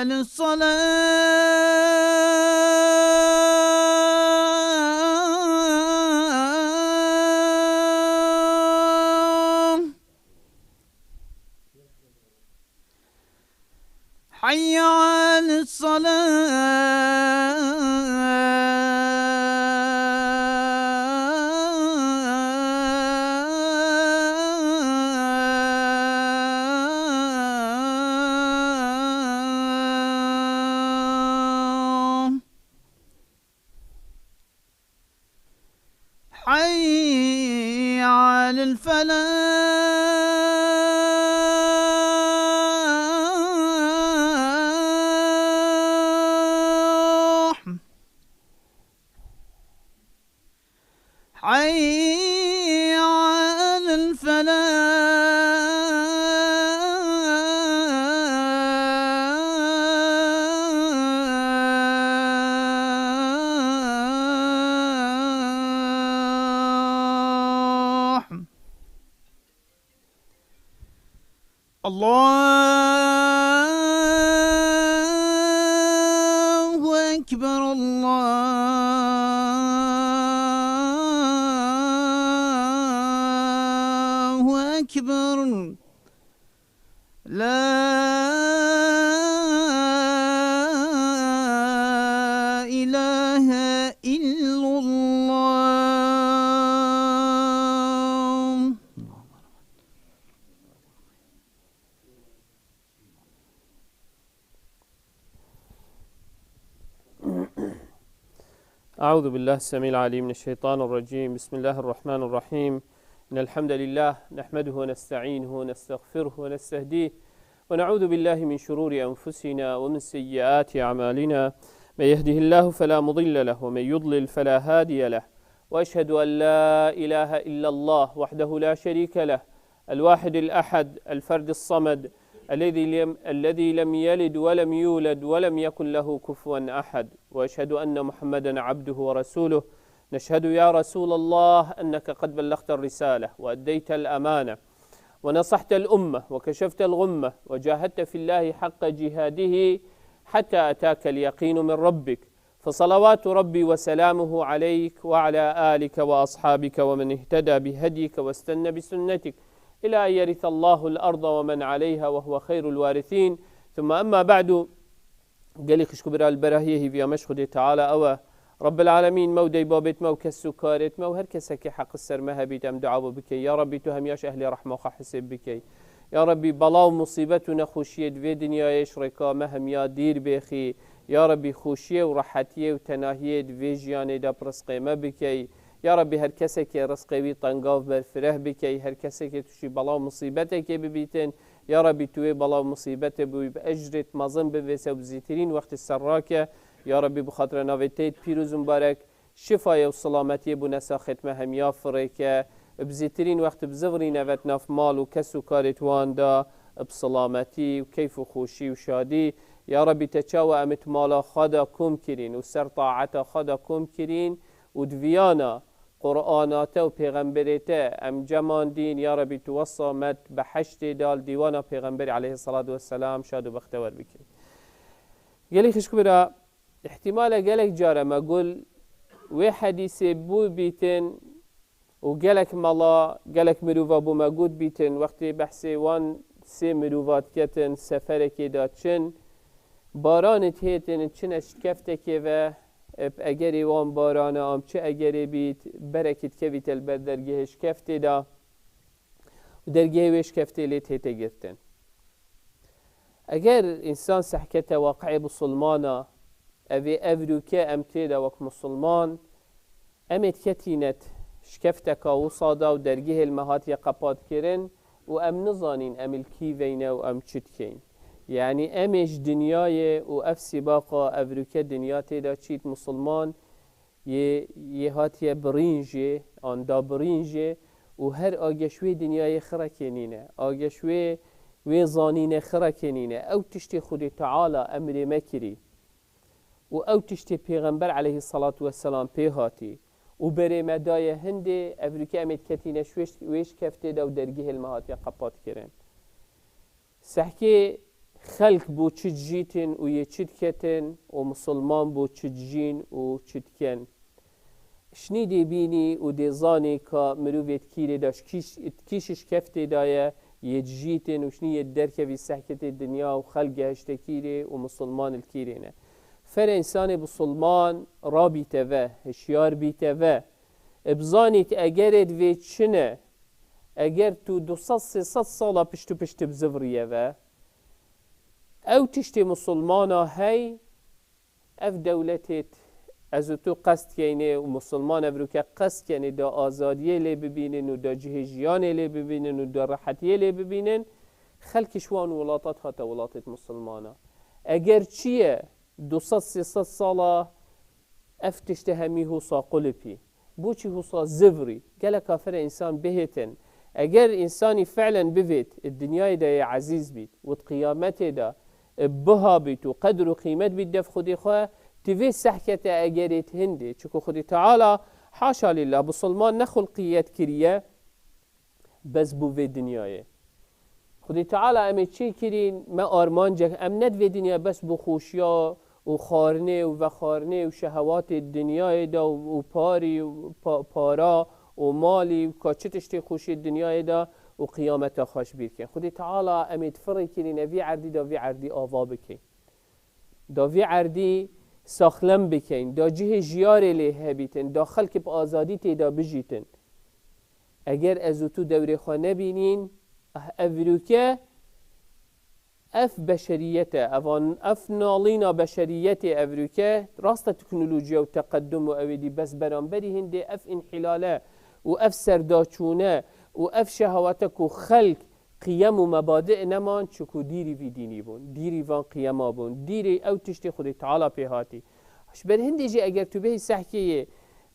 على الصلاة حي على الصلاة حي على الفلاح حي على الفلاح الله أكبر الله أكبر لا إله إلا الله. أعوذ بالله السميع العليم من الشيطان الرجيم. بسم الله الرحمن الرحيم. إن الحمد لله نحمده ونستعينه ونستغفره ونستهديه ونعوذ بالله من شرور أنفسنا ومن سيئات أعمالنا. من يهده الله فلا مضل له ومن يضلل فلا هادي له، وأشهد أن لا إله إلا الله وحده لا شريك له، الواحد الأحد الفرد الصمد الذي لم يلد ولم يولد ولم يكن له كفوا أحد، وأشهد أن محمدا عبده ورسوله. نشهد يا رسول الله أنك قد بلغت الرسالة وأديت الأمانة ونصحت الأمة وكشفت الغمة وجاهدت في الله حق جهاده حتى أتاك اليقين من ربك، فصلوات ربي وسلامه عليك وعلى آلك وأصحابك ومن اهتدى بهديك واستنى بسنتك إلى أن يرث الله الأرض ومن عليها وهو خير الوارثين. ثم أما بعد، قال خشكبر البراهيه في مشهد تعالى أو رب العالمين مودي بابت مو كسو كارت مو هر كسك حق السر مهبيت أم دعوة بك يا ربي تهم ياش أهل رحمة وحسب بك يا ربي بلاو مصيبتنا خوشية في دنيا يشركا مهم يا دير بخي يا ربي خوشية ورحتية وتناهية في جياني دا برسقي ما بكي يا ربي هر كسك رزقي طنقاف برفره بكي هر كسك تشي بلاو مصيبتك ببيتن يا ربي توي بلاو مصيبته بأجرة مظن بفيسة وبزيترين وقت السراكة يا ربي بخاطر ناويتيت بيروز مبارك شفاية وسلامتية بنسا ختمة هم يافرك بزيترين وقت بزغري نوت ناف مال وكسو كارت واندا بسلامتي وكيف وخوشي وشادي يا ربي تشاوى أمت مالا خدا كوم كرين وسر طاعتا خدا كوم كرين ودفيانا قرآناته وبيغمبرته ام جمان دين يا ربي توصى مت بحشت دال ديوانا بيغمبر عليه الصلاة والسلام شاد وبختور بك. قالي خشكبرا احتمال قالك جارة ما قول وي حديث بو بيتن وقالك ملا قالك مروفا بو ما قود بيتن وقت بحثي وان سي مروفات كتن سفرك دا چن بارانت هيتن چن اشكفتك و اگری وان بارانه ام چه اگری بیت برکت کویت البر درگهش کفته دا و درگه ویش کفته لیت هیته گرتن. اگر انسان سحکت واقعی بسلمانا اوی افروکه امتی دا وک مسلمان امت کتینت شکفتکا و صادا و درگه المهات یقبات کرن و ام نظانین ام الکیوینه و ام چتکین يعني امش دنياي و اف سباقا افريكا دنيا تيدا چيت مسلمان يهاتي برينجي ان دا برينجي و هر آگشوي دنياي خركينينه آگشوي وي زانينه خركينينه او تشتي خودي تعالى امر مكري و او تشتي پیغمبر عليه الصلاة والسلام بيهاتي و بري مدايا هندي افريكا امت كتينه ويش كفته دا و درگه المهات يقبات كرن سحكي خلق بو چد جیتن و یه چد کتن و مسلمان بو چد جین و چد کن شنی دی بینی و دی زانی که مروفیت کیره داشت کیشش کفته دایه یه جیتن و شنی یه درکه وی سحکت دنیا و خلق هشته کیره و مسلمان الکیره نه فر انسان مسلمان را بیته و هشیار بیته و ابزانیت اگرد وی چنه اگر تو 200-300 ساله پشت بزوریه و او تشتی مسلمانا هی اف دولتت از تو قصد کنه و مسلمان افرو که قصد کنه دا آزادیه لی ببینن و دا جهجیانه لی ببینن و دا راحتیه لی ببینن خلکش وان ولاتات هاتا ولاتت مسلمانا اگر چیه 200-300 ساله اف تشتی همی حوصا قلبی بوچی حوصا زفری گله کافر انسان بهتن اگر انسانی فعلا بفيت الدنيا دا عزيز بيت والقيامت دا بها بيت وقدر وقيمت بيت دف خدي خواه تفي سحكة اگريت هندي چكو خدي تعالى حاشا لله بسلمان نخلقيات كريه بس بو في دنياي خدي تعالى امي چي كرين ما ارمان جه ام ند في دنيا بس بو خوشيا و خارنه و خارنه و شهوات الدنيا دا و پاري و پارا و مالی و کاچتشتی خوشی دنیای دا و قیامت خوش بیر کن خودی تعالی امید فری کنی نوی عردی دا وی عردی آوا بکن دا وی عردی ساخلم بکن دا جه جیار لیه بیتن دا خلق با آزادی تیدا بجیتن اگر از تو دوری خانه بینین افروکه اف بشریت اف نالینا بشریت افروکه راست تکنولوژیا و تقدم و اویدی بس برانبری هنده اف انحلاله و اف سرداچونه و اف شهواتك و خلق قيم و مبادئ نمان چکو دیری وی دینی بون دیری وان قیما بون دیری او تشتی خودی تعالی پیهاتی اش بر هندی جی اگر تو به سحکیه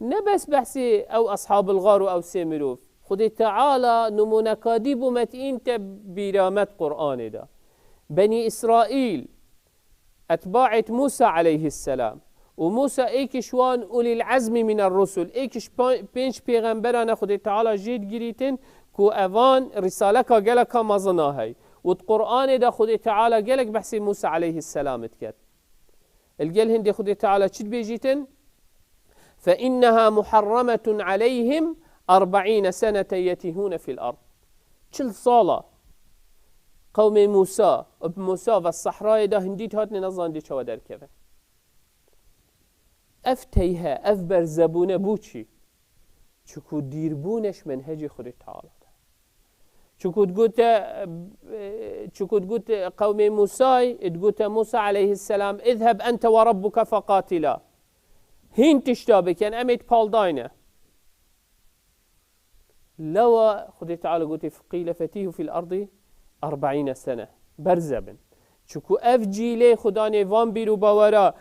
نه بس بحثی او اصحاب الغار و او سیمروف خودی تعالی نمونکادی بومت انت بیرامت قرآن دا بني إسرائيل أتباعة موسى عليه السلام وموسى ايكش وان أولي العزم من الرسل ايكش بينش پیغمبران خود تعالى جيد جريتن كو اوان رسالك جلك مزناهي والقرآن دا خود تعالى جلك بحسي موسى عليه السلام اتكت الجل هندي خود تعالى چد بيجيتن فإنها محرمة عليهم 40 سنة يتيهون في الأرض چل صالة قوم موسى اب موسى والصحراء دا هنديت هات نظان دي چوا در كفن افتيها اف برزبونه بوچي چكو ديربونش منهج خود تعالى چكو تقول قوم موسى تقول موسى عليه السلام اذهب انت وربك فقاتلا هين تشتابك يعني اميت بالداينه لو خود تعالى قلت قيل فتيه في الارض 40 سنة برزبن چكو اف جيلي خدا نيوان بيرو باورا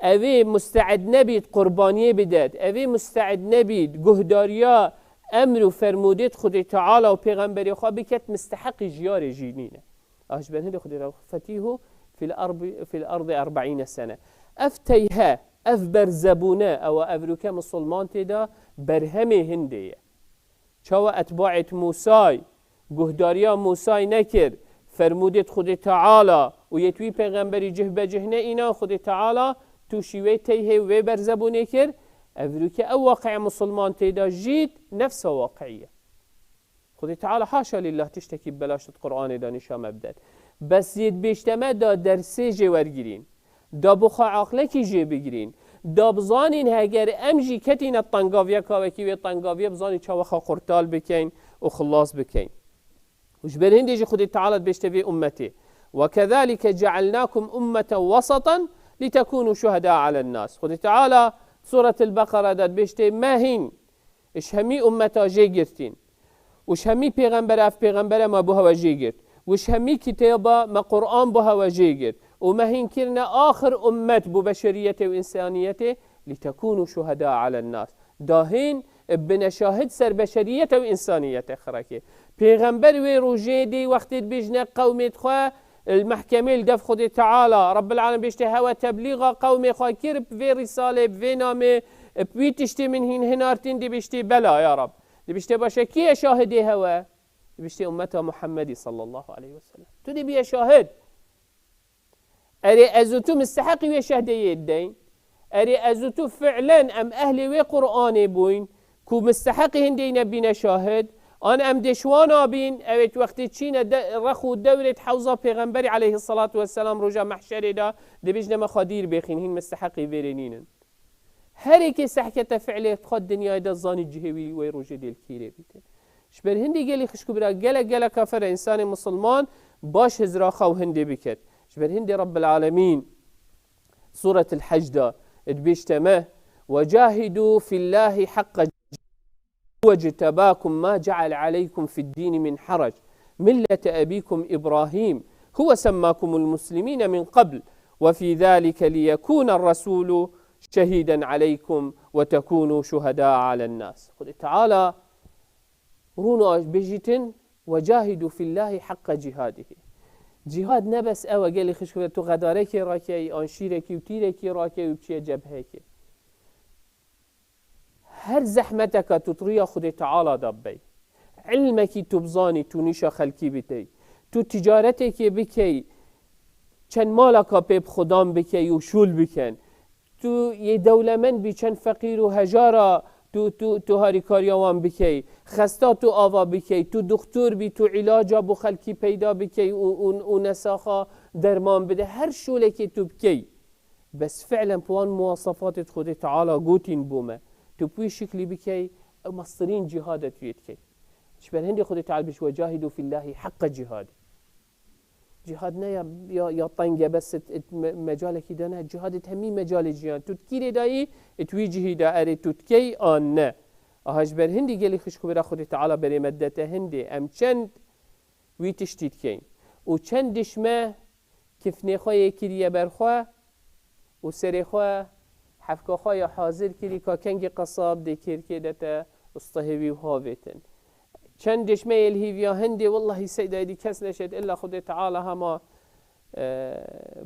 اوه مستعد نبيد قربانيه بدد اوه مستعد نبيد قهداريا امر و فرمودت خود تعالى و پیغمبری خواه بكت مستحق جيار جينينه اجبن هنده خود فتيه في الارض 40 سنة افتيها اف برزبونه او افروكا مسلمان تدا برهمه هنده چاو اتباعت موسى گهداریا موسی نکرد فرمودت خود تعالی و یتوی پیغمبری جه بجه نه اینا خود تعالی تو شیوه تیه و برزبونه کرد افرو که او واقع مسلمان تیدا جید نفس واقعیه خود تعالی حاشا لله تشتکی بلاشت قرآن دانشا مبدد بس ید بیشتمه دا درسه جه ورگیرین دا بخوا عقله کی جه بگیرین دا بزانین هگر امجی کتین الطنگاویه کاوکی و طنگاویه بزانی چاوخا قرطال بکین و خلاص بکین وجبر هندي خد تعالى بيشتفي أمتي وكذلك جعلناكم أمة وسطا لتكونوا شهداء على الناس خد تعالى سورة البقرة داد بيشتي ما هين إش همي أمتا جيجرتين وش همي پیغمبر ما بوها وجيجرت وش همي كتابة ما قرآن بوها وجيجرت وما هين كرنا آخر أمت ببشرية وإنسانية لتكونوا شهداء على الناس داهين بنشاهد سر بشرية وإنسانية خركي پیغمبر وی روجه دی وقتی بجنه قومت خواه المحكمة لدف خود تعالى رب العالمين بيشتي هوا تبليغ قومي خواه كرب في رسالة في نامه بيتشتي من هنارتين دي بيشتي بلا يا رب دي بيشتي باشا كي شاهدي هوا دي بيشتي أمتها محمدي صلى الله عليه وسلم تو دي بيا شاهد اري ازوتو مستحقي وي شهدي الدين اري ازوتو فعلا ام اهل وي قرآن بوين كو مستحقي هندي نبينا شاهد أنا أم دشوانا بين أويت وقت تشينا رخو دورة حوزة پیغمبر عليه الصلاة والسلام رجا محشر دا دبيجنا مخادير بيخين هين مستحقي فيرينين هريك سحكة فعله تخد دنيا دا الظان الجهوي ويروجي دي الكيري بيتن شبر هندي قالي خشكو برا قالا كافر إنسان مسلمان باش هزراخا وهندي بكت شبر هندي رب العالمين سورة الحج دا ادبيشتمه وجاهدوا في الله حق واجتباكم ما جعل عليكم في الدين من حرج ملة أبيكم إبراهيم هو سماكم المسلمين من قبل وفي ذلك ليكون الرسول شهيدا عليكم وتكونوا شهداء على الناس قل تعالى رونو بجتن وجاهدوا في الله حق جهاده جهاد نبس أو قال خشكو تو غدارك راكي أنشيرك وتيرك راكي وبشي جبهك هر زحمتك تطريا خد تعالى دبي علمك تبزاني تونيشا خلقي بتي تو تجارتك بكي چن مالك بيب خدام بكي وشول بكن تو يه دولمن بي چن فقير و هجارا تو هاري كاريوان بكي خستا تو آوا بكي تو دكتور بي تو علاجا بو خلقي پیدا بكي و نساخا درمان بده هر شولك تو بكي بس فعلا بوان مواصفات خد تعالى قوتين بوما تو بوي شكلي بكي مصرين جهادت ويتكي شبر هندي خد تعالى بش وجاهدوا في الله حق جهاد جهادنا يا طنجة بس مجالك دانا جهاد تهمي مجال جيان تتكيري داي تويجهي دا اري تتكي آن اهاجبر هندي قالي خشكو برا خد تعالى بري مدته هندي ام چند ويتشتيت كين و چندش ما كفني خواه كريه برخواه و سري خواه حفكا خواه حاضر كري كا كنگ قصاب دي كير كيدتا استهوي و هاويتن چندش ما يلهيفيا هندي والله سيدة دي كس نشد إلا خد تعالى هما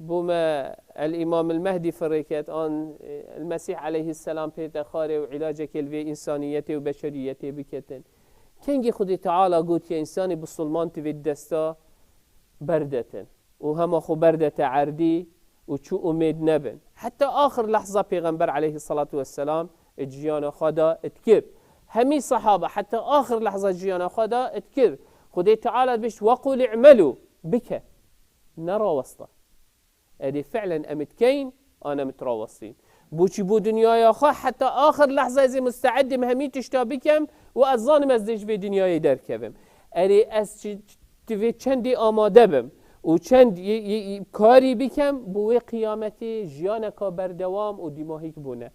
بوما الإمام المهدي فريكت آن المسيح عليه السلام بيتا خاري وعلاجك الفي إنسانيته وبشريته بكتن كنجي خد تعالى قلت يا إنساني بالسلمان تفي الدستا بردتن وهما خو بردة عردي وشو أميد نبن حتى آخر لحظة پیغمبر عليه الصلاة والسلام اجيانا خدا اتكر همي صحابة حتى آخر لحظة جيانا خدا اتكر خدي تعالى بش وقل اعملوا بك نرى وسطه ادي فعلا امتكين انا متراوصين بوشي بو دنياي خا حتى آخر لحظة زي مستعد مهمي تشتابكم وأظن مزدج في دنياي دركبم ادي از تفي چندي آماده بم و چند کاری بکم بوی قیامتی جیانکا بردوام و دیماهیک بونه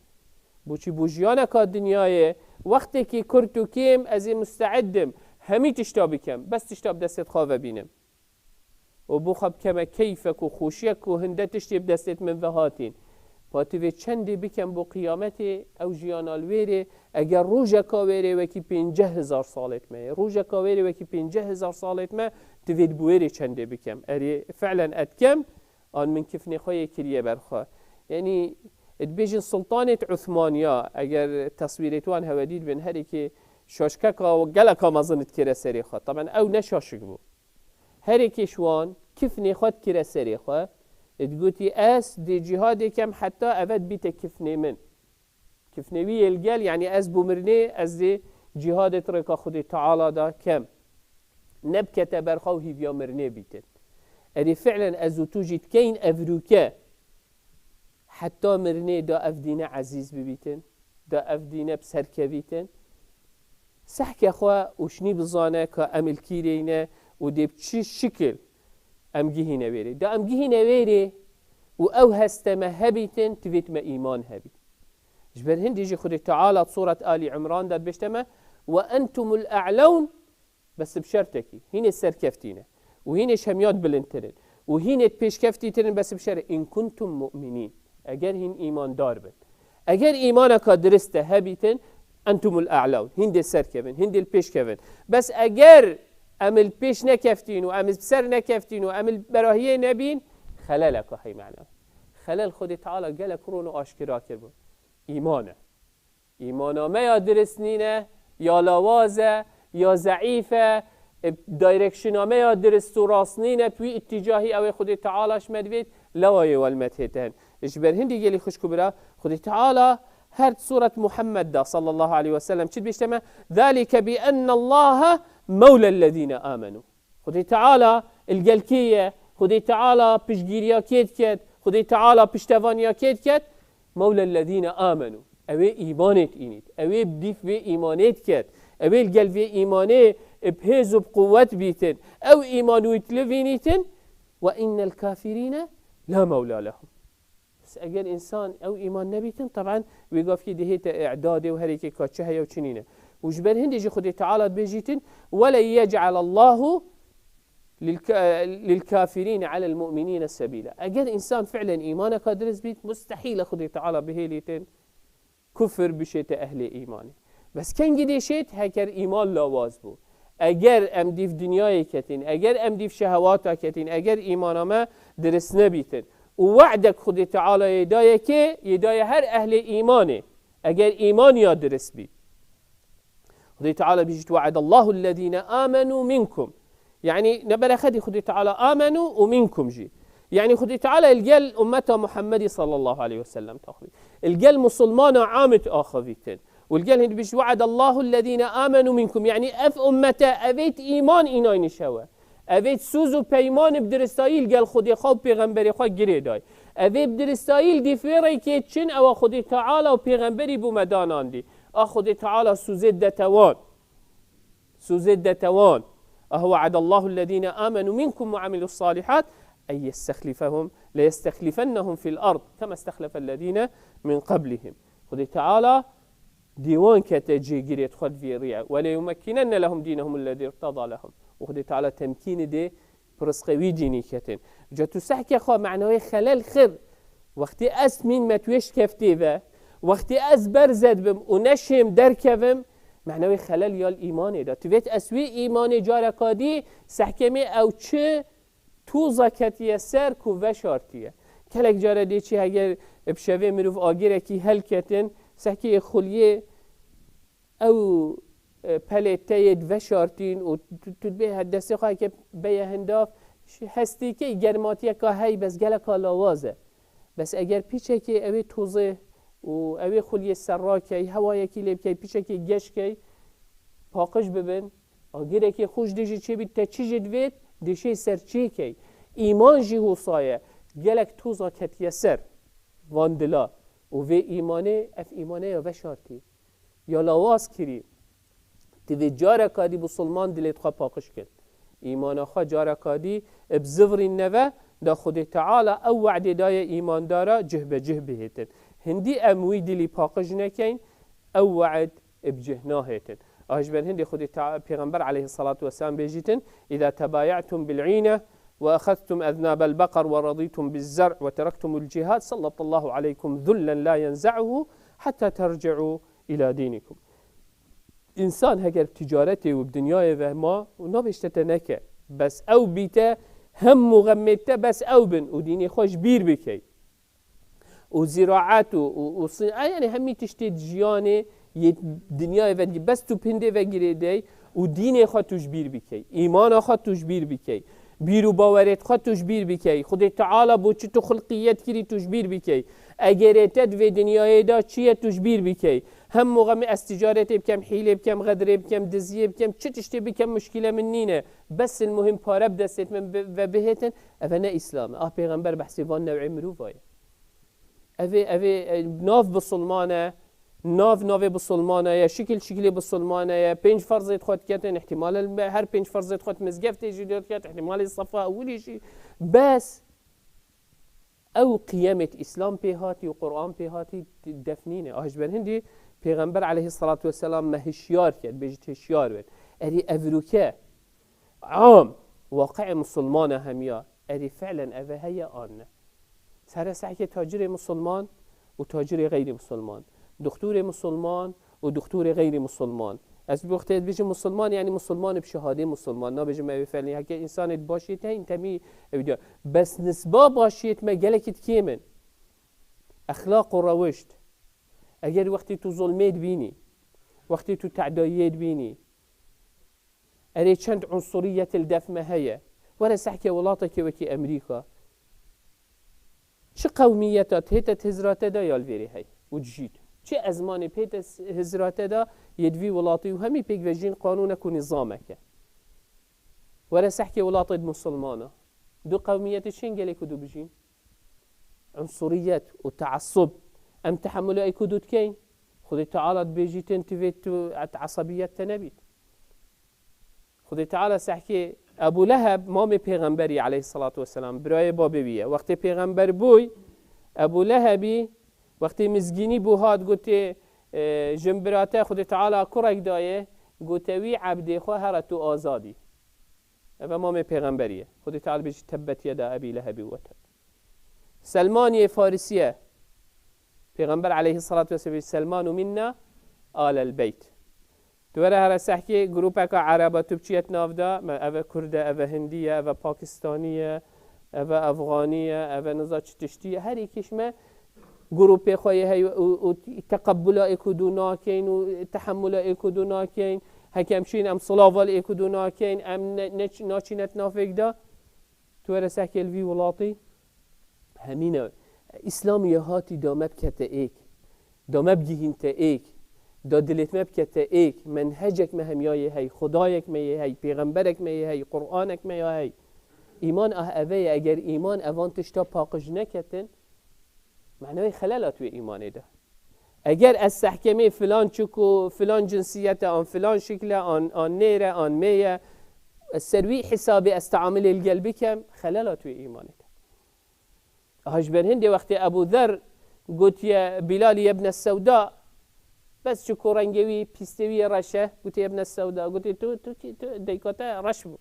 بوچی بو جیانکا دنیای وقتی که کرتو کم از مستعدم همی تشتا بکم بس تشتا بدست خواه بینم و بو خب کم کیفک و خوشیک و هنده تشتی بدست من وهاتین پاتوی چندی بکم بو قیامتی او جیانال ویره اگر روژکا ویره وکی 50,000 سالت مه روژکا ویره وکی 50,000 سالت مه تفيد بويري چنده بكم اري فعلا اتكم ان من كفني خوي كريه برخا يعني تبيجن سلطانة عثمانيا اگر تصويرتوان هوديد بن هري كي شاشكاكا وقلكا مظنت كرا سريخا طبعا او نشاشك بو هري كي شوان كفني خد كرا سريخا تقولتي اس دي جهادي كم حتى افد بيت كفني من كفني وي القال يعني اس بومرني از دي جهاد تركا خدي تعالى دا كم نبكة برخوه في مرني بيتن اري فعلا ازو توجد كين افروكا حتى مرني دا افدينا عزيز ببيتن دا افدينا بسركة بيتن سحك اخوا وشني بزانه كامل كيرينا ودي بشي شكل امجيهنا ويري دا امجيهنا ويري و او هستما هبيتن تفيت ما ايمان هبيت جبر هندي جي خد تعالى صورة آل عمران داد بشتما وانتم الاعلون بس بشرطكي هنا السر كفتينه وهنا شميات بالانترن وهنا تبيش كفتيترن بس بشرط إن كنتم مؤمنين أجر هن إيمان دار بن أجر إيمانك درسته هبيتن أنتم الأعلون هند السر كفن هند البيش كفن بس أجر أمل بيش نكفتين وأمل بسر نكفتين وأمل براهية نبين خلالك هي معنا خلال خد تعالى قال كرون أشكرا كربون إيمانا ما يدرسنينه يا لوازه یا ضعیفه دایرکشن همه یا درست و راست نینه توی اتجاهی او خود تعالیش مدوید لوای والمتهتن اجبر هندي قالي خوش كبرى خدي تعالى هر سورة محمد دا صلى الله عليه وسلم شد بيشتمه ذلك بأن الله مولى الذين آمنوا خدي تعالى الجلكية خدي تعالى بشجيريا كيد كيد خدي تعالى بشتفانيا كيد كيد مولى الذين آمنوا اوه ایمانت اینید اوه بدیف به ایمانت کرد اوه الگل به ایمانه بهز و بقوت بیتن او ایمانویت لوینیتن و این الكافرین لا مولا لهم بس اگر انسان او ایمان نبیتن طبعا ویقاف که دهیت اعداده و هریکی کاتشه هیا و چنینه وجبر هندی خود تعالی بجیتن ولا يجعل الله للكافرين على المؤمنين سبيلا اگر انسان فعلا ایمانك درس بیت مستحیل خود تعالی بهیلیتن کفر بشیت اهل ایمانی بس کنگی دیشید هکر ایمان لاواز بود اگر ام دیف دنیای کتین اگر ام دیف شهوات کتین اگر ایمانما درس نبیتن و وعدك خود تعالی یدایه که یدایه هر اهل ایمانه اگر ایمان یا درس بید خود تعالی بیجید وعد الله الذين آمنوا منكم يعني نبرا خدي خد تعالى آمنوا ومنكم جي يعني خد تعالى الجل أمة محمد صلى الله عليه وسلم تأخذ الجل مسلمان عامة آخذيتن والجل هند بيش وعد الله الذين آمنوا منكم يعني أف أمة أبيت إيمان إناين شوا أبيت سوزو بيمان بدرستايل جل خد خواب پیغمبری خواه گری دای أبيت بدرستايل دي فيري كيتشن أو خد تعالى وبيغمبری بمدانان دي أخذ تعالى سوزد دتوان أهو وعد الله الذين آمنوا منكم وعملوا الصالحات أن يستخلفهم ليستخلفنهم في الأرض كما استخلف الذين من قبلهم خذ تعالى ديوان كتجي قريت خد في ريع ولا يمكنن لهم دينهم الذي ارتضى لهم وخذ تعالى تمكين دي برسقوي ديني كتن جاتو سحكي خوا معنوي خلال خير وقت أس من ما تويش كفتيفه وقت أس برزد بم ونشم دركبم معنوی خلل یا ایمانه دا تویت اسوی ایمان جارکادی سحکمه او چه تو زکتیه سر کو و شارتیه کلک جاره دی چی اگر بشوه مروف آگیره کی هل کتن سحکی خلیه او پلیتید و شارتین و تدبه دستی خواهی که بیه هنداف هستی که گرماتیه که هی بس گلک آلاوازه بس اگر پیچه که اوی توزه و اوی خلیه سراکی هوایی که لیب که پیچه که گش که پاقش ببین آگیره که خوش دیجی چه بید تا چی جدوید دیشه سر چی که ایمان جی حوصایه گلک توزا کتیه سر واندلا و وی ایمانه اف ایمانه یا وشارتی یا لواز کری توی جارکادی بسلمان دلیت خواه پاقش کن ایمان خواه جارکادی بزورین نوه دا خود تعالی او وعد دای ایمان داره جه به جه بهتن هندی اموی دلی پاقش نکن او وعد بجه هیتن اجبر هندي خدي پیغمبر عليه الصلاة والسلام بيجيتن إذا تبايعتم بالعينة وأخذتم أذناب البقر ورضيتم بالزرع وتركتم الجهاد سلط الله عليكم ذلا لا ينزعه حتى ترجعوا إلى دينكم إنسان هجر تجارته وبدنياه وما ونبشته نكه بس أو بيته هم مغمته بس أو بن وديني خوش بير بكي وزراعته يعني همي تشتد جيانه یه دنیای ودی بس تو پنده و گریده و دین خود توش بیر بکی ایمان خود توش بیر بکی بیرو باورت خود توش بیر بکی خود تعالی بو چی تو خلقیت کری توش بیر بکی اگرتت و دنیای دا چیه توش بیر بکی هم موقع استجارت بکم حیله بکم غدره بکم دزیه بکم چه تشتی بکم مشکل من نینه بس المهم پاره بدست من و بهتن افنا اسلام پیغمبر بحثی وان نوع مروفای اوه ناف بسلمانه ناف بسلمانه یا شکل بسلمانه یا 5 فرض خود کردن احتمال هر 5 فرض خود مزگفت جدید کرد احتمال صفا اولی شی بس او قیامت اسلام پیهاتی و قرآن پیهاتی دفنینه اجبر هندی پیغمبر علیه الصلاة والسلام مهشیار کرد بجت هشیار بود اری افروکه عام واقع مسلمان همیا اری فعلا اوهی آنه سر سعی تاجر مسلمان و تاجر غیر مسلمان دكتور مسلمان و دكتور غير مسلمان از وقتی بيجي مسلمان يعني مسلمان بشهاده مسلمان نا بيجي ما فعلا هكا انسان باشيته انتمي بس نسبه باشيت ما جلكت كيمن اخلاق وروشت اگر وقتی تو ظلمت بيني وقتی تو تعدايات بيني اري چند عنصريه الدفمه هي ولا سحكي ولاتك وكي امريكا چه قومیتات هیت هزراته دا یالویری هی و جید چه ازمان پیت هزراته دا یدوی ولاتی و همی پیک وجین قانونک و نظامک وره سحکی ولات مسلمانه دو قومیت چین گلی کدو بجین عنصريات وتعصب أم تحمل أي كدود كين خذي تعالى بيجي تنتفيت عصبيات تنبيت خذي تعالى سحكي أبو لهب مامي پیغمبري عليه الصلاة والسلام براي بابوية وقت پیغمبر بوي أبو لهبي وقت مزجيني بوهاد قلت جنبراته خذي تعالى كرك دايه قلت وي عبدي خو هرتو آزادي أبا مامي پیغمبرية خذي تعالى بيجي تبت يدا أبي لهبي وتب سلماني فارسية پیغمبر عليه الصلاة والسلام سلمان منا آل البيت دوره هر سحكي جروبك عربة تبچيت نافدا ما أبا كردة أبا هندية أبا باكستانية أبا أفغانية أبا نزاج تشتية هر يكش ما جروب خويه هي وتقبل إكدو ناكين وتحمل إكدو ناكين هكمشين أم صلافال إكدو ناكين أم ناشينت نافق دا دوره سحكي الفي ولاطي همینه اسلامی هاتی دامب کته ایک دامب گیهین تا ایک دا دلت مب کته ایک منهجک مهمیای هی خدایک میه هی پیغمبرک میه هی قرآنک میه هی ایمان اوه اگر ایمان اوانتش تا پاقج نکتن معنای خلالات و ایمانه ده اگر از سحکمه فلان چکو فلان جنسیت آن فلان شکل آن نیره آن میه سروی حساب استعامل القلبی کم خلالات و ایمانه ده هاجبر هندي وقت أبو ذر قلت يا بلال يا ابن السوداء بس شكو رنجوي بيستوي رشة قلت يا ابن السوداء قلت تو ديكوتا رشبو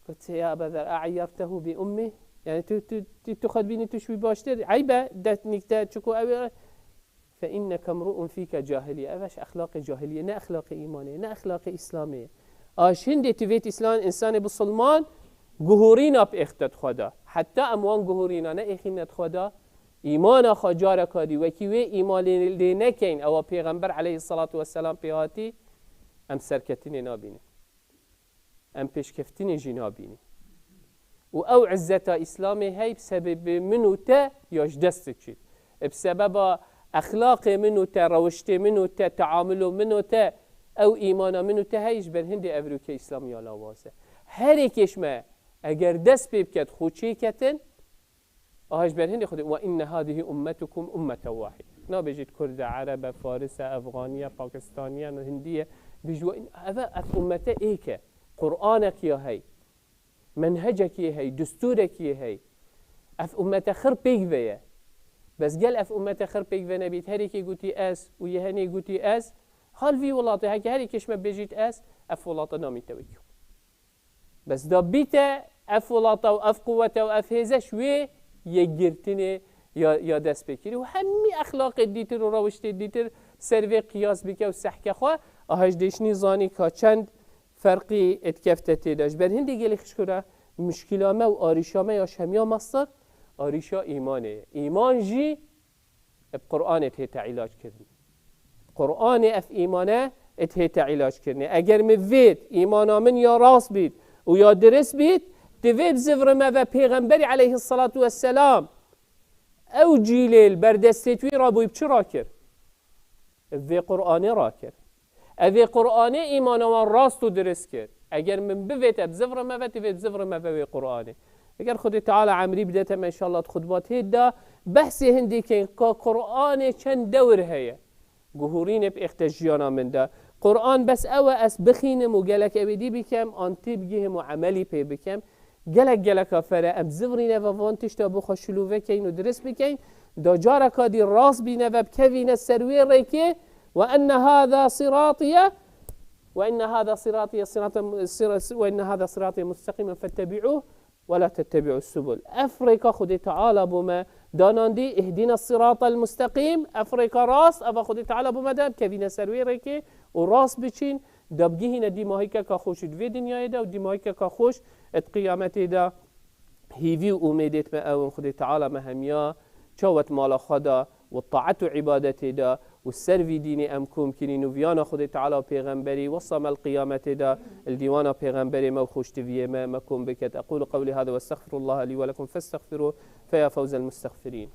قلت يا أبا ذر أعيرته بأمه يعني تو خد بيني تشوي باشتر عيبة دات نكتا شكو أبي فإنك امرؤ فيك جاهلية أباش أخلاق جاهلية نا أخلاق إيمانية نا أخلاق إسلامية آش هندي تفيت إسلام إنسان بسلمان جهورينا بإختت خدا حتى أموان جهورينا نأخينت خدا إيمانا خجارة كادي وكيوه إيمان لنكين أو پیغمبر عليه الصلاة والسلام بيهاتي أم سركتين نابيني أم بشكفتين جنابيني وأو عزة إسلامي هاي بسبب منو تا ياش دستك بسبب أخلاق منو تا روشت منو تا تعامل منو تا أو إيمانا منو تا هايش بالهندي أفريقيا إسلامي على واسه هر كشمه اگر دست بکت خوچی کتن آهش بر هندی خود و این هذه امتكم امه واحد نا بجید کرد عرب فارس افغانیه پاکستانیه هندیه بجوا این اف امته ایکه قرآنك يا هي منهجك يا هي دستورك يا هي اف امته خر بيك ويا بس قال اف امته خر بيك ويا نبيت هريكي قوتي اس ويهني قوتي اس حال في ولاته هكي هريكيش ما بيجيت اس اف ولاته نامي تويكو بس دا بيتا اف ولاطه و اف قوته و اف هزه شوي يجرتني يا دست بكري وهمي اخلاق ديتر و روشت ديتر سروي قياس بك و سحكه خو اهج ديشني زاني كا چند فرقي اتكفتتي داش بر هندي قالي خشكره مشكلامه و آريشامه يا شميا مصر آريشا ايمانه ايمان جي بقرآن اتهيت علاج كردن قرآن اف ايمانه اتهيت علاج كردن اگر مفيد ايمانا من يا راس بيت و یا درست بید دوید زفر ما و پیغمبری علیه الصلاة والسلام او جیلیل بردستیتوی را بویب چه را کر؟ اوی قرآنی را کر اوی قرآنی ایمانوان راست و درست کر اگر من بوید بزفر ما و دوید بزفر ما و قرآنی اگر خود تعالی عمری بدهت ما انشاءالله خطبات هیدا بحثی هندی که قرآن چند دور هیه جهورین باختجیانا من ده قرآن بس أو أس بخينم وجلك أبدي بكم أنتي بجيهم وعملي بي بكم جلك فرا أم زفرين ففانتش تابو خشلو فكين ودرس بكين دا جارك هذه الراس بينا فبكفين السروير ريكي وأن هذا صراطي مستقيما فاتبعوه ولا تتبعوا السبل أفريقا خدي تعالى بما داناندي اهدنا الصراط المستقيم أفريقا راس أفا خدي تعالى بما دان كفين السروير ريكي و راست بچین دبگی هینه دیماهی که خوش دوی دنیای ده و دیماهی که خوش ات قیامتی ده هیوی و امیدت ما اون خود تعالی مهمیا چوت مال خدا و طاعت و عبادت ده و سروی دین امکم کنین و ویانا خود تعالی پیغمبری وصم القیامت ده الدیوانا پیغمبری ما خوش دوی ما مکم بکت اقول قولی هذا واستغفر الله لي ولكم فاستغفروه فيا فوز المستغفرين.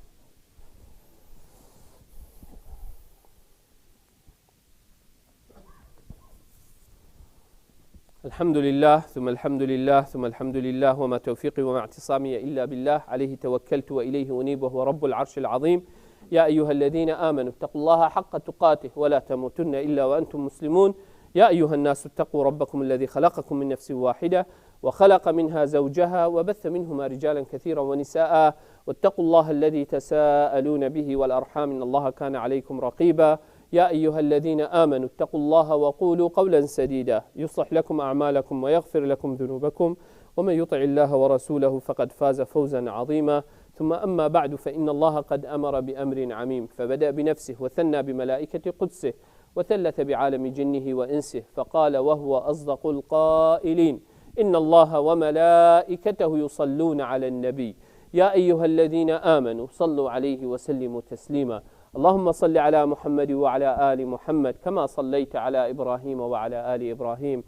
الحمد لله ثم الحمد لله ثم الحمد لله وما توفيقي وما اعتصامي إلا بالله، عليه توكلت وإليه أنيب وهو رب العرش العظيم. يا أيها الذين آمنوا اتقوا الله حق تقاته ولا تموتن إلا وأنتم مسلمون. يا أيها الناس اتقوا ربكم الذي خلقكم من نفس واحدة وخلق منها زوجها وبث منهما رجالا كثيرا ونساء، واتقوا الله الذي تساءلون به والأرحام إن الله كان عليكم رقيبا. يا أيها الذين آمنوا اتقوا الله وقولوا قولا سديدا يصلح لكم أعمالكم ويغفر لكم ذنوبكم، ومن يطع الله ورسوله فقد فاز فوزا عظيما. ثم أما بعد، فإن الله قد أمر بأمر عميم، فبدأ بنفسه وثنى بملائكة قدسه وثلث بعالم جنه وإنسه، فقال وهو أصدق القائلين: إن الله وملائكته يصلون على النبي يا أيها الذين آمنوا صلوا عليه وسلموا تسليما. اللهم صل على محمد وعلى آل محمد كما صليت على إبراهيم وعلى آل إبراهيم،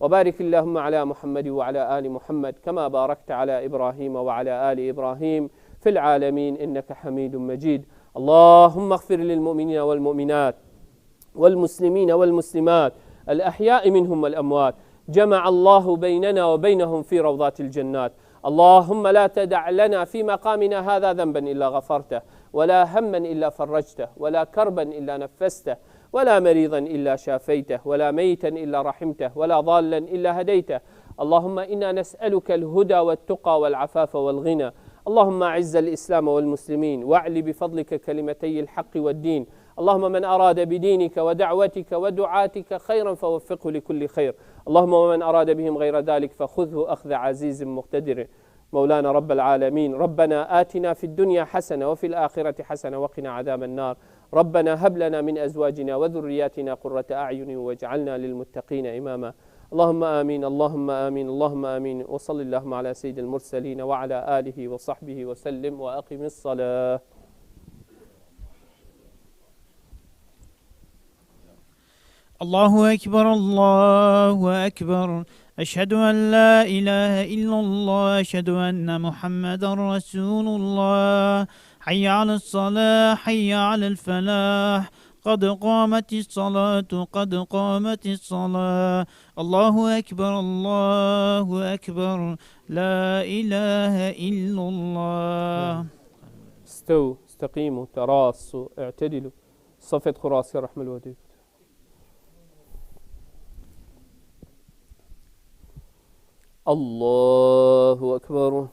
وبارك اللهم على محمد وعلى آل محمد كما باركت على إبراهيم وعلى آل إبراهيم في العالمين إنك حميد مجيد. اللهم اغفر للمؤمنين والمؤمنات والمسلمين والمسلمات الأحياء منهم والأموات، جمع الله بيننا وبينهم في روضات الجنات. اللهم لا تدع لنا في مقامنا هذا ذنبا إلا غفرته، ولا هما إلا فرجته، ولا كربا إلا نفسته، ولا مريضا إلا شافيته، ولا ميتا إلا رحمته، ولا ضالا إلا هديته. اللهم إنا نسألك الهدى والتقى والعفاف والغنى. اللهم أعز الإسلام والمسلمين، واعل بفضلك كلمتي الحق والدين. اللهم من أراد بدينك ودعوتك ودعاتك خيرا فوفقه لكل خير. اللهم ومن أراد بهم غير ذلك فخذه أخذ عزيز مقتدر. مولانا رب العالمين، ربنا آتنا في الدنيا حسنة وفي الآخرة حسنة وقنا عذاب النار. ربنا هب لنا من أزواجنا وذرياتنا قرة أعين واجعلنا للمتقين إماما. اللهم آمين اللهم آمين اللهم آمين. وصل اللهم على سيد المرسلين وعلى آله وصحبه وسلم، وأقم الصلاة. الله أكبر الله أكبر، أشهد أن لا إله إلا الله، أشهد أن محمدا رسول الله. حي على الصلاة حي على الفلاح، قد قامت الصلاة قد قامت الصلاة. الله أكبر الله أكبر، لا إله إلا الله. استووا استقيموا تراصوا اعتدلوا، صفت خراس رحم الودود. الله أكبر.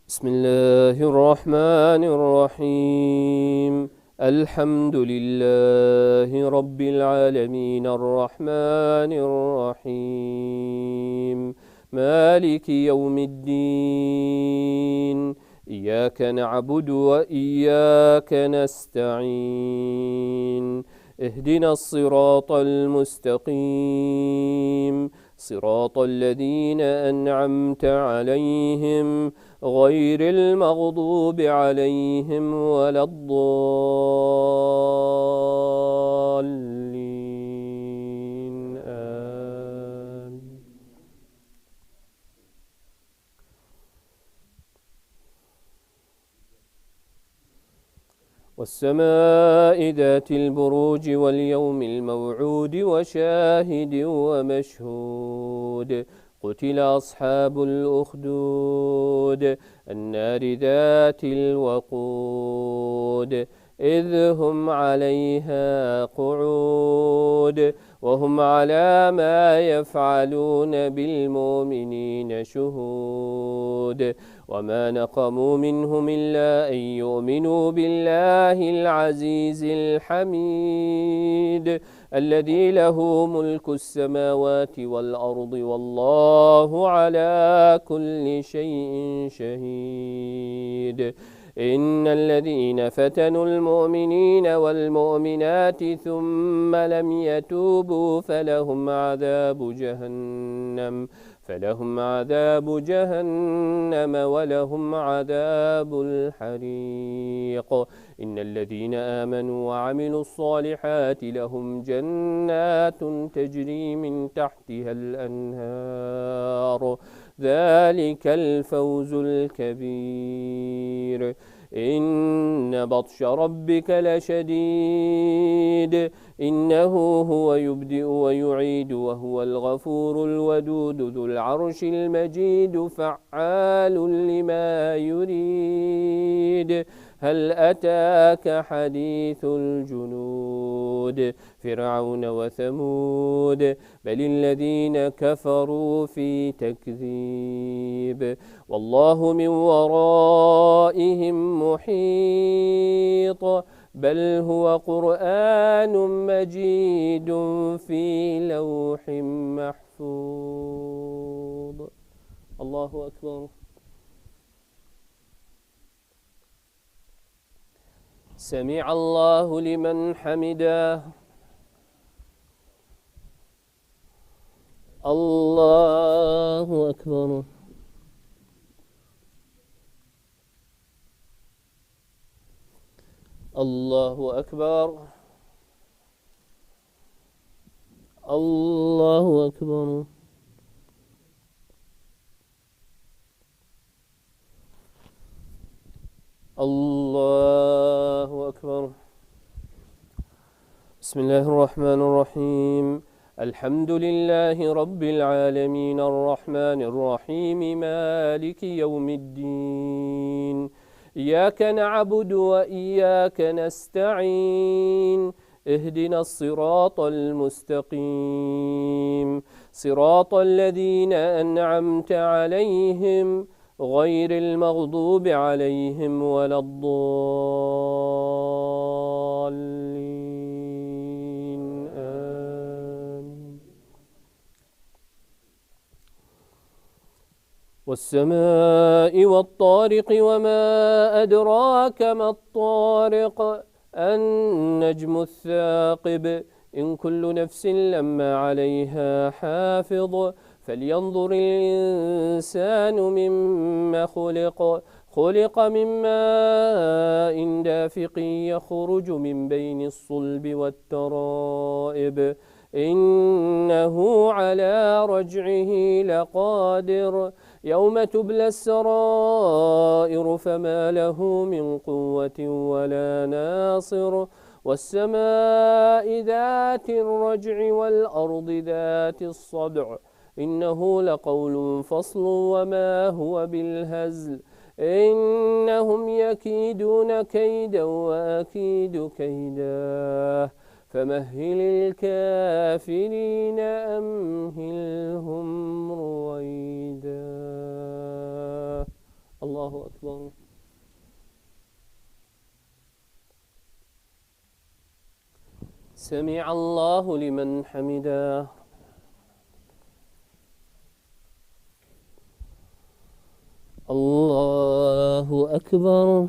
بسم الله الرحمن الرحيم. الحمد لله رب العالمين الرحمن الرحيم مالك يوم الدين، إياك نعبد وإياك نستعين، اهدنا الصراط المستقيم، صراط الذين أنعمت عليهم غير المغضوب عليهم ولا الضالين آمين. والسماء ذات البروج واليوم الموعود وشاهد ومشهود، قتل أصحاب الأخدود النار ذات الوقود، إذ هم عليها قعود وهم على ما يفعلون بالمؤمنين شهود، وما نقموا منهم إلا أن يؤمنوا بالله العزيز الحميد الذي له ملك السماوات والأرض والله على كل شيء شهيد. إن الذين فتنوا المؤمنين والمؤمنات ثم لم يتوبوا فلهم عذاب جهنم ولهم عذاب الحريق. إن الذين آمنوا وعملوا الصالحات لهم جنات تجري من تحتها الأنهار ذلك الفوز الكبير. إن بطش ربك لشديد إنه هو يبدئ ويعيد وهو الغفور الودود ذو العرش المجيد فعال لما يريد. هل أتاك حديث الجنود فرعون وثمود بل الذين كفروا في تكذيب والله من ورائهم محيط بل هو قرآن مجيد في لوح محفوظ. الله أكبر. سمع الله لمن حمده. الله أكبر. الله أكبر. الله أكبر. الله أكبر. بسم الله الرحمن الرحيم. الحمد لله رب العالمين الرحمن الرحيم مالك يوم الدين إياك نعبد وإياك نستعين اهدنا الصراط المستقيم صراط الذين أنعمت عليهم غير المغضوب عليهم ولا الضالين آمين. والسماء والطارق وما أدراك ما الطارق النجم الثاقب إن كل نفس لما عليها حافظ فلينظر الإنسان مما خلق من ماء دافق يخرج من بين الصلب والترائب إنه على رجعه لقادر يوم تبلى السرائر فما له من قوة ولا ناصر والسماء ذات الرجع والأرض ذات الصدع إنه لقول فصل وما هو بالهزل إنهم يكيدون كيدا وأكيد كيدا فمهل الكافرين أمهلهم رويدا. الله أكبر. سمع الله لمن حمده. الله أكبر.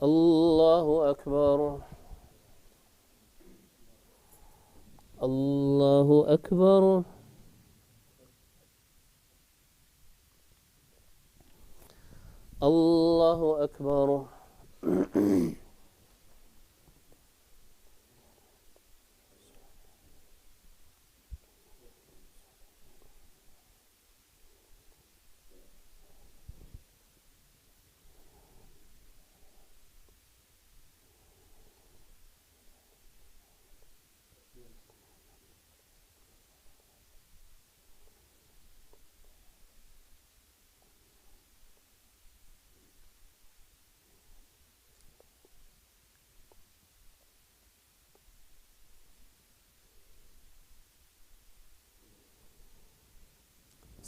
الله أكبر. الله أكبر. الله أكبر.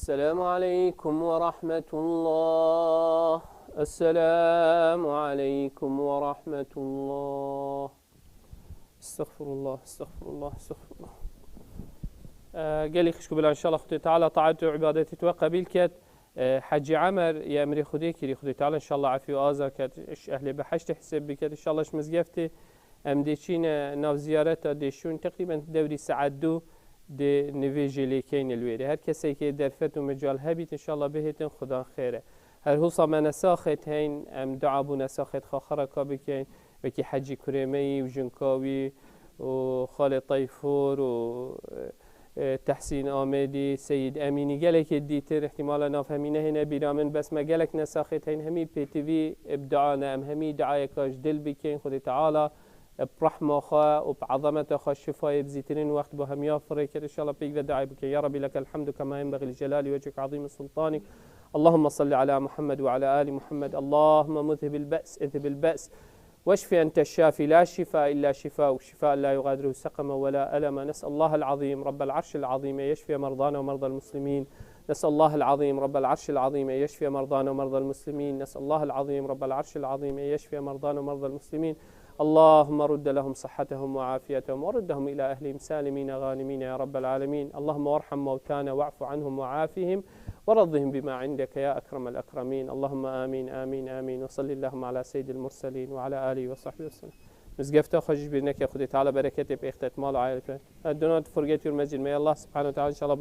السلام عليكم ورحمة الله. السلام عليكم ورحمة الله. استغفر الله استغفر الله استغفر الله. قال لي خشكو بالله إن شاء الله خدي تعالى طاعته وعبادتي وقبيل كات حج عمر يا أمري خدي كري خدي تعالى إن شاء الله عفي وآزر كات أهل بحشت حساب بكات إن شاء الله إش مزجفتي أم ديشين ناف زيارته ديشون تقريبا دوري ساعة دو دي نویجی لیکین الویره هر کسی که درفت و مجال هبیت انشالله بهتن خدا خیره هر حوصا ما نساخت هین ام دعابو نساخت خاخرا کا بکن وکی حجی کرمی و جنکاوی وخالد طيفور تحسين آمدي سيد أميني قالك الديتر احتمالا نافهمينه هنا برامن بس ما قالك نساخت هين همي بي تي في ابداعنا ام همي دعاية كاش دل بكين خد تعالى برحمة خا وبعظمة خا الشفاء بزيترين وقت بهم يافرك إن شاء الله بيك دعاء بك يا ربي لك الحمد كما ينبغي لجلال وجهك عظيم السلطان. اللهم صل على محمد وعلى آل محمد. اللهم مذهب البأس اذهب البأس واشف أنت الشافي لا شفاء إلا شفاء شفاء لا يغادر سقما ولا ألما. نسأل الله العظيم رب العرش العظيم يشفي مرضانا ومرضى المسلمين. نسأل الله العظيم رب العرش العظيم يشفي مرضانا ومرضى المسلمين. نسأل الله العظيم رب العرش العظيم يشفي مرضانا ومرضى المسلمين. اللهم رد لهم صحتهم وعافيتهم وردهم إلى أهلهم سالمين غانمين يا رب العالمين. اللهم وارحم موتانا واعف عنهم وعافهم ورضهم بما عندك يا أكرم الأكرمين. اللهم آمين آمين آمين. وصل اللهم على سيد المرسلين وعلى آله وصحبه وسلم. مزقفتا خجش بينك يا خدي تعالى بركتي باختتمال عائلتك. Do not forget your masjid. May Allah subhanahu wa ta'ala inshallah